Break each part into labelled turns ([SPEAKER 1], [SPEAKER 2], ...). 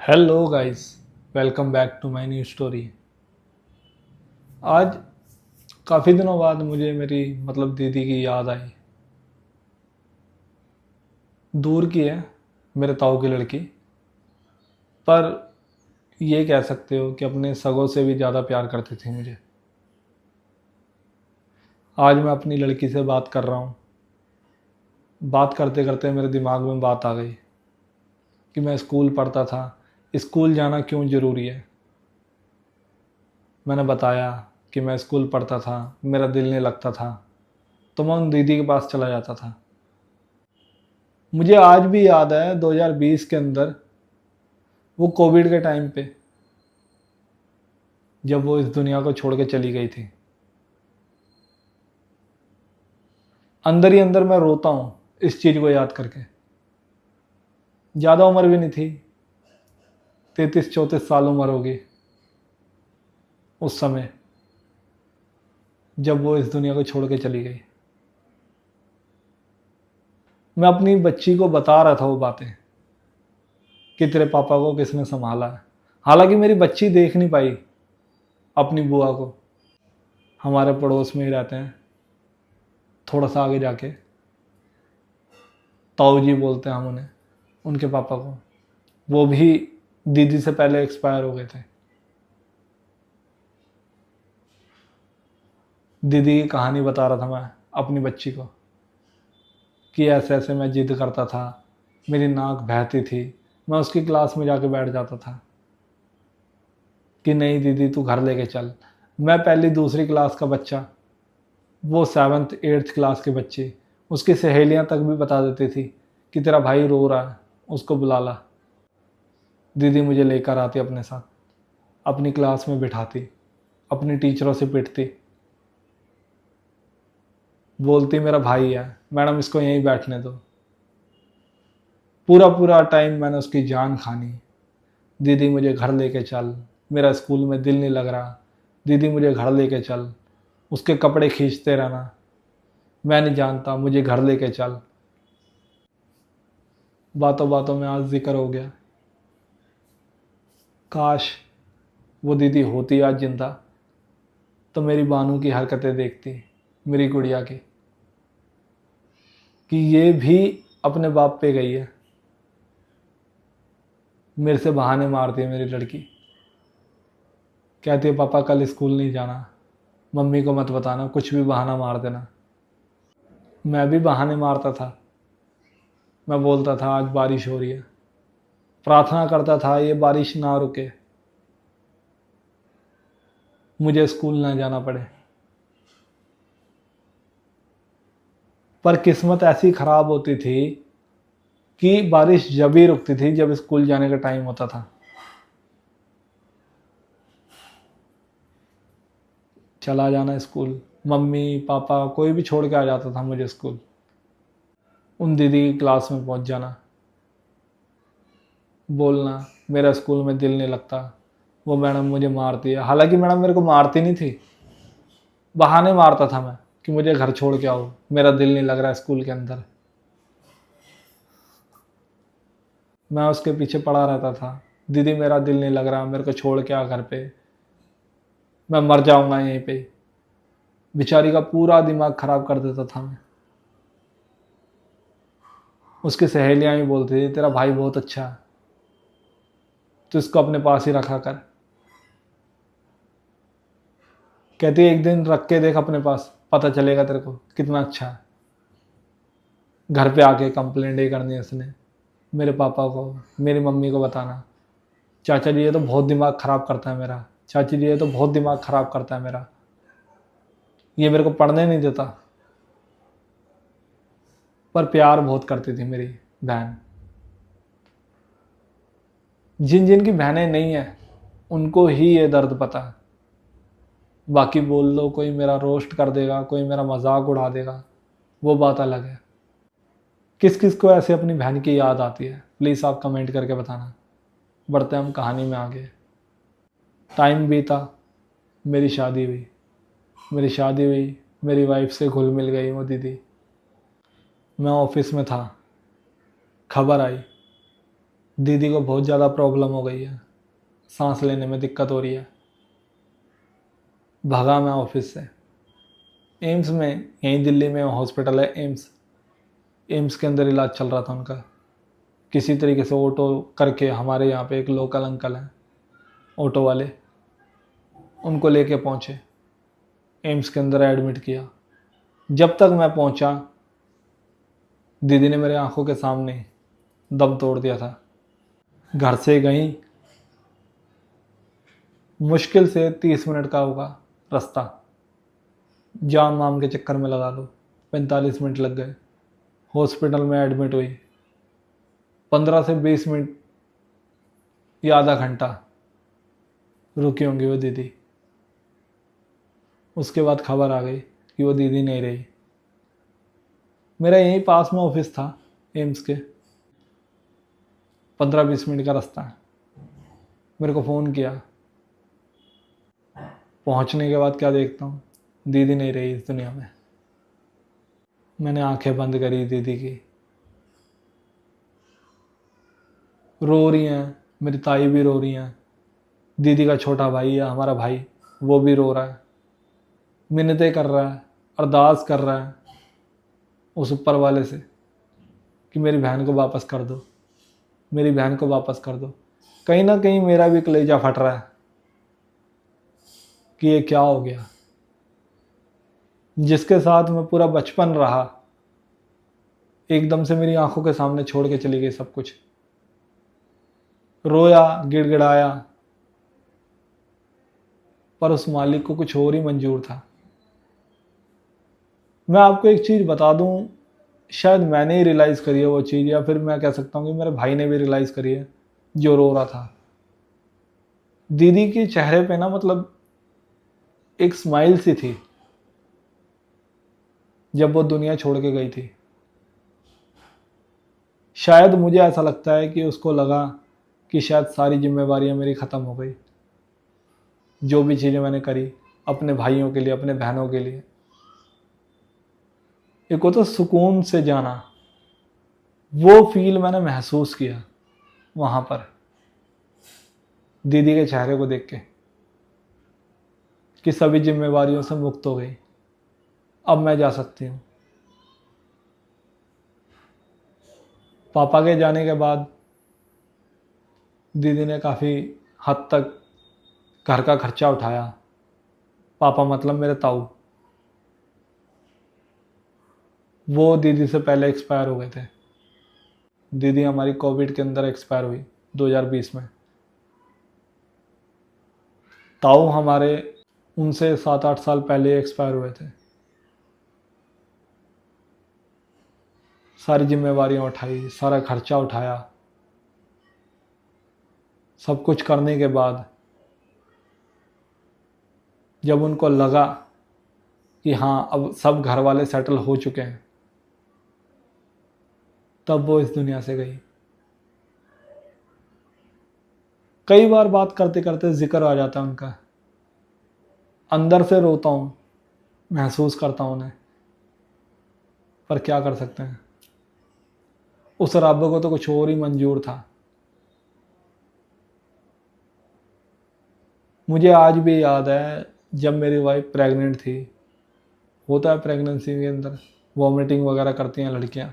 [SPEAKER 1] Hello guys, welcome back to my new story. आज काफ़ी दिनों बाद मुझे मेरी दीदी की याद आई। दूर की है, मेरे ताऊ की लड़की। पर ये कह सकते हो कि अपने सगों से भी ज़्यादा प्यार करती थी मुझे। आज मैं अपनी लड़की से बात कर रहा हूँ। बात करते करते मेरे दिमाग में बात आ गई कि मैं स्कूल पढ़ता था, स्कूल जाना क्यों ज़रूरी है। मैंने बताया कि मैं स्कूल पढ़ता था, मेरा दिल नहीं लगता था, तो मैं उन दीदी के पास चला जाता था। मुझे आज भी याद है 2020 के अंदर, वो कोविड के टाइम पे, जब वो इस दुनिया को छोड़ के चली गई थी। अंदर ही अंदर मैं रोता हूँ इस चीज़ को याद करके। ज़्यादा उम्र भी नहीं थी, 33-34 साल उम्र होगी उस समय, जब वो इस दुनिया को छोड़ के चली गई। मैं अपनी बच्ची को बता रहा था वो बातें कि तेरे पापा को किसने संभाला है। हालांकि मेरी बच्ची देख नहीं पाई अपनी बुआ को। हमारे पड़ोस में ही रहते हैं, थोड़ा सा आगे जाके। ताऊ जी बोलते हैं हम उन्हें, उनके पापा को। वो भी दीदी से पहले एक्सपायर हो गए थे। दीदी की कहानी बता रहा था मैं अपनी बच्ची को कि ऐसे ऐसे मैं जिद करता था, मेरी नाक बहती थी, मैं उसकी क्लास में जाके बैठ जाता था कि नहीं दीदी तू घर लेके चल। मैं पहली दूसरी क्लास का बच्चा, वो 7th 8th क्लास के बच्चे, उसकी सहेलियां तक भी बता देती थी कि तेरा भाई रो रहा है, उसको बुला ला। दीदी मुझे लेकर आती अपने साथ, अपनी क्लास में बिठाती, अपनी टीचरों से पिटती, बोलती मेरा भाई है, मैडम इसको यहीं बैठने दो। पूरा पूरा टाइम मैंने उसकी जान खानी। दीदी मुझे घर लेके चल, मेरा स्कूल में दिल नहीं लग रहा, दीदी मुझे घर लेके चल। उसके कपड़े खींचते रहना, मैं नहीं जानता, मुझे घर लेके चल। बातों बातों में आज जिक्र हो गया। काश वो दीदी होती आज जिंदा, तो मेरी बानू की हरकतें देखती, मेरी गुड़िया की, कि ये भी अपने बाप पे गई है। मेरे से बहाने मारती है मेरी लड़की, कहती है पापा कल स्कूल नहीं जाना, मम्मी को मत बताना, कुछ भी बहाना मार देना। मैं भी बहाने मारता था। मैं बोलता था आज बारिश हो रही है, प्रार्थना करता था ये बारिश ना रुके, मुझे स्कूल ना जाना पड़े। पर किस्मत ऐसी खराब होती थी कि बारिश जब ही रुकती थी जब स्कूल जाने का टाइम होता था। चला जाना स्कूल, मम्मी पापा कोई भी छोड़ के आ जाता था मुझे स्कूल। उन दीदी की क्लास में पहुंच जाना, बोलना मेरा स्कूल में दिल नहीं लगता, वो मैडम मुझे मारती है। हालांकि मैडम मेरे को मारती नहीं थी, बहाने मारता था मैं कि मुझे घर छोड़ के आओ, मेरा दिल नहीं लग रहा है स्कूल के अंदर। मैं उसके पीछे पड़ा रहता था, दीदी मेरा दिल नहीं लग रहा, मेरे को छोड़ के आ घर पे, मैं मर जाऊंगा यहीं पे। बेचारी का पूरा दिमाग खराब कर देता था मैं। उसकी सहेलियां भी बोलती थी तेरा भाई बहुत अच्छा है, तो इसको अपने पास ही रखा कर। कहती है एक दिन रख के देख अपने पास, पता चलेगा तेरे को कितना अच्छा है। घर पे आके कंप्लेंट ही करनी है उसने, मेरे पापा को, मेरी मम्मी को बताना, चाचा जी ये तो बहुत दिमाग ख़राब करता है मेरा, चाची जी ये तो बहुत दिमाग ख़राब करता है मेरा, ये मेरे को पढ़ने नहीं देता। पर प्यार बहुत करती थी मेरी बहन। जिन जिन की बहनें नहीं हैं उनको ही ये दर्द पता है। बाकी बोल लो, कोई मेरा रोस्ट कर देगा, कोई मेरा मजाक उड़ा देगा, वो बात अलग है। किस किस को ऐसे अपनी बहन की याद आती है, प्लीज़ आप कमेंट करके बताना। बढ़ते हम कहानी में आगे। टाइम बीता, मेरी शादी हुई। मेरी वाइफ से घुल मिल गई वो दीदी। मैं ऑफिस में था, खबर आई दीदी को बहुत ज़्यादा प्रॉब्लम हो गई है, सांस लेने में दिक्कत हो रही है। भागा मैं ऑफिस से एम्स में, यहीं दिल्ली में हॉस्पिटल है एम्स। एम्स के अंदर इलाज चल रहा था उनका। किसी तरीके से ऑटो करके हमारे यहाँ पे एक लोकल अंकल हैं ऑटो वाले, उनको लेके पहुँचे, एम्स के अंदर एडमिट किया। जब तक मैं पहुँचा, दीदी ने मेरे आंखों के सामने दम तोड़ दिया था। घर से गई, मुश्किल से 30 मिनट का होगा रास्ता, जाम वाम के चक्कर में लगा लो 45 मिनट लग गए। हॉस्पिटल में एडमिट हुई, 15 से 20 मिनट या आधा घंटा रुकी होंगी वो दीदी। उसके बाद खबर आ गई कि वो दीदी नहीं रही। मेरा यहीं पास में ऑफिस था एम्स के, 15-20 मिनट का रास्ता है। मेरे को फ़ोन किया, पहुंचने के बाद क्या देखता हूँ, दीदी नहीं रही इस दुनिया में। मैंने आंखें बंद करी, दीदी की रो रही हैं, मेरी ताई भी रो रही हैं, दीदी का छोटा भाई है हमारा भाई, वो भी रो रहा है, मिन्नतें कर रहा है, अरदास कर रहा है उस ऊपर वाले से कि मेरी बहन को वापस कर दो, मेरी बहन को वापस कर दो। कहीं ना कहीं मेरा भी कलेजा फट रहा है कि ये क्या हो गया। जिसके साथ मैं पूरा बचपन रहा, एकदम से मेरी आंखों के सामने छोड़ के चली गई सब कुछ। रोया, गिड़गिड़ाया, पर उस मालिक को कुछ और ही मंजूर था। मैं आपको एक चीज़ बता दूं, शायद मैंने ही रियलाइज़ करी है वो चीज़, या फिर मैं कह सकता हूँ कि मेरे भाई ने भी रियलाइज़ करी है जो रो रहा था। दीदी के चेहरे पे ना, मतलब एक स्माइल सी थी जब वो दुनिया छोड़ के गई थी। शायद मुझे ऐसा लगता है कि उसको लगा कि शायद सारी जिम्मेवारियां मेरी ख़त्म हो गई। जो भी चीज़ें मैंने करी अपने भाइयों के लिए, अपने बहनों के लिए, एक होता सुकून से जाना, वो फील मैंने महसूस किया वहाँ पर दीदी के चेहरे को देख के, कि सभी जिम्मेवारियों से मुक्त हो गई, अब मैं जा सकती हूँ। पापा के जाने के बाद दीदी ने काफ़ी हद तक घर का खर्चा उठाया। पापा मतलब मेरे ताऊ, वो दीदी से पहले एक्सपायर हो गए थे। दीदी हमारी कोविड के अंदर एक्सपायर हुई 2020 में। ताऊ हमारे उनसे 7-8 साल पहले एक्सपायर हुए थे। सारी जिम्मेवारियां उठाई, सारा खर्चा उठाया। सब कुछ करने के बाद जब उनको लगा कि हाँ अब सब घर वाले सेटल हो चुके हैं, तब वो इस दुनिया से गई। कई बार बात करते करते जिक्र आ जाता है उनका, अंदर से रोता हूँ, महसूस करता हूँ उन्हें, पर क्या कर सकते हैं। उस रब को तो कुछ और ही मंजूर था। मुझे आज भी याद है जब मेरी वाइफ प्रेग्नेंट थी, होता है प्रेगनेंसी के अंदर वॉमिटिंग वगैरह करती हैं लड़कियां,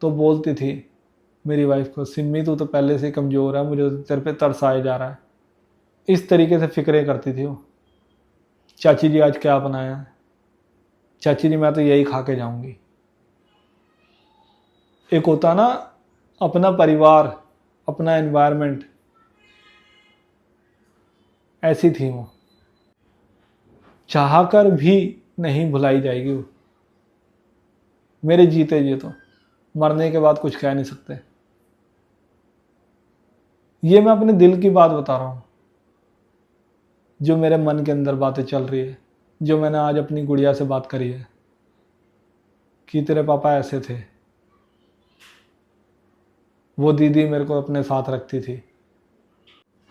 [SPEAKER 1] तो बोलती थी मेरी वाइफ को, सिम्मी तू तो पहले से ही कमज़ोर है, मुझे तो तेरे पे तरस आए जा रहा है। इस तरीके से फिक्रें करती थी वो। चाची जी आज क्या बनाया है, चाची जी मैं तो यही खा के जाऊंगी। एक होता ना अपना परिवार, अपना एनवायरनमेंट, ऐसी थी वो। चाह कर भी नहीं भुलाई जाएगी वो, मेरे जीते जी। तो मरने के बाद कुछ कह नहीं सकते। ये मैं अपने दिल की बात बता रहा हूँ, जो मेरे मन के अंदर बातें चल रही है, जो मैंने आज अपनी गुड़िया से बात करी है कि तेरे पापा ऐसे थे। वो दीदी मेरे को अपने साथ रखती थी।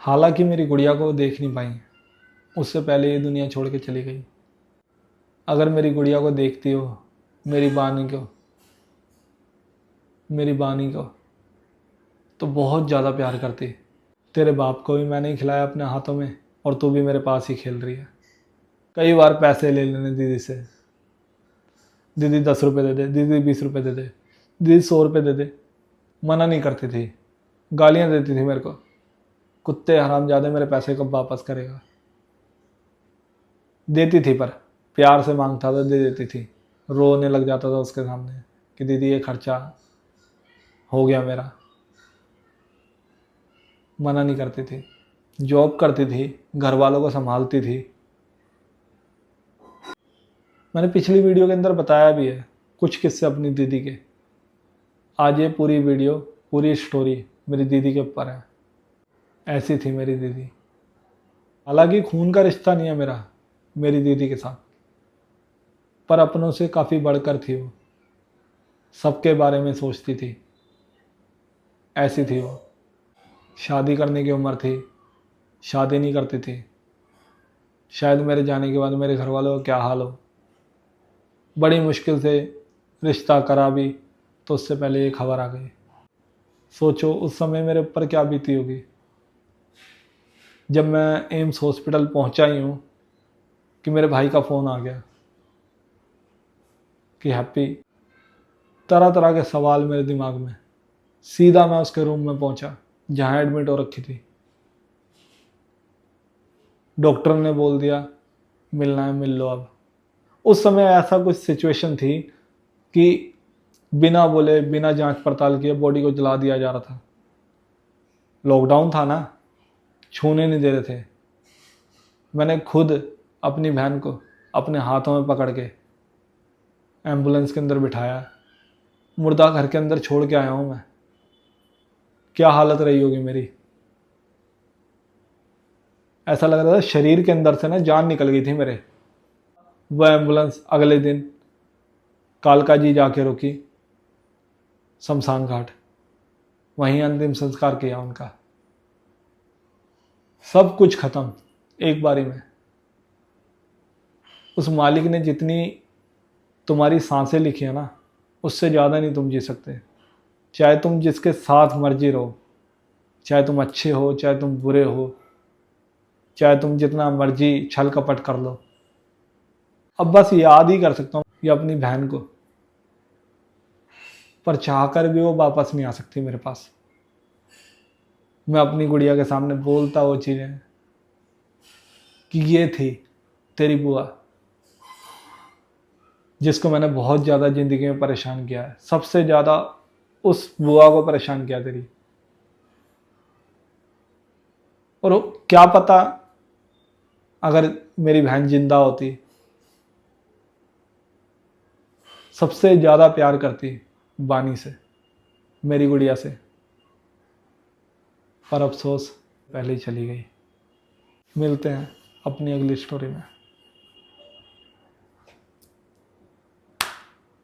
[SPEAKER 1] हालांकि मेरी गुड़िया को देख नहीं पाई, उससे पहले ये दुनिया छोड़ के चली गई। अगर मेरी गुड़िया को देखती हो, मेरी बानी को, मेरी बानी को, तो बहुत ज़्यादा प्यार करती। तेरे बाप को भी मैंने ही खिलाया अपने हाथों में और तू भी मेरे पास ही खेल रही है। कई बार पैसे ले लेने दीदी से, दीदी 10 रुपये दे दे, दीदी 20 रुपये दे दे, दीदी 100 रुपये दे दे, मना नहीं करती थी, गालियाँ देती थी मेरे को, कुत्ते हरामजादे मेरे पैसे कब वापस करेगा। देती थी पर प्यार से मांगता था, दे देती थी। रोने लग जाता था उसके सामने कि दीदी ये खर्चा हो गया मेरा। मना नहीं करती थी, जॉब करती थी, घर वालों को संभालती थी। मैंने पिछली वीडियो के अंदर बताया भी है कुछ किस्से अपनी दीदी के। आज ये पूरी वीडियो, पूरी स्टोरी मेरी दीदी के ऊपर है। ऐसी थी मेरी दीदी। हालांकि खून का रिश्ता नहीं है मेरा मेरी दीदी के साथ, पर अपनों से काफ़ी बढ़कर थी वो। सबके बारे में सोचती थी, ऐसी थी वो। शादी करने की उम्र थी, शादी नहीं करती थी। शायद मेरे जाने के बाद मेरे घर वालों का क्या हाल हो। बड़ी मुश्किल से रिश्ता करा भी तो उससे पहले ये खबर आ गई। सोचो उस समय मेरे ऊपर क्या बीती होगी। जब मैं एम्स हॉस्पिटल पहुंचा ही हूँ कि मेरे भाई का फ़ोन आ गया कि हैप्पी। तरह तरह के सवाल मेरे दिमाग में। सीधा मैं उसके रूम में पहुंचा जहाँ एडमिट हो रखी थी। डॉक्टर ने बोल दिया मिलना है, मिल लो अब। उस समय ऐसा कुछ सिचुएशन थी कि बिना बोले, बिना जांच पड़ताल किए बॉडी को जला दिया जा रहा था। लॉकडाउन था ना, छूने नहीं दे रहे थे। मैंने खुद अपनी बहन को अपने हाथों में पकड़ के एम्बुलेंस के अंदर बिठाया, मुर्दा घर के अंदर छोड़ के आया हूँ मैं। क्या हालत रही होगी मेरी। ऐसा लग रहा था शरीर के अंदर से ना जान निकल गई थी मेरे। वह एम्बुलेंस अगले दिन कालका जी जाके रुकी शमशान घाट, वहीं अंतिम संस्कार किया उनका। सब कुछ खत्म एक बारी में। उस मालिक ने जितनी तुम्हारी सांसें लिखी है ना, उससे ज़्यादा नहीं तुम जी सकते। चाहे तुम जिसके साथ मर्जी रहो, चाहे तुम अच्छे हो, चाहे तुम बुरे हो, चाहे तुम जितना मर्जी छल कपट कर लो। अब बस याद ही कर सकता हूँ ये अपनी बहन को, पर चाहकर भी वो वापस नहीं आ सकती मेरे पास। मैं अपनी गुड़िया के सामने बोलता वो चीज़ें कि ये थी तेरी बुआ, जिसको मैंने बहुत ज़्यादा ज़िंदगी में परेशान किया है। सबसे ज़्यादा उस बुआ को परेशान किया तेरी। और क्या पता अगर मेरी बहन जिंदा होती, सबसे ज़्यादा प्यार करती बानी से, मेरी गुड़िया से। पर अफसोस पहले ही चली गई। मिलते हैं अपनी अगली स्टोरी में।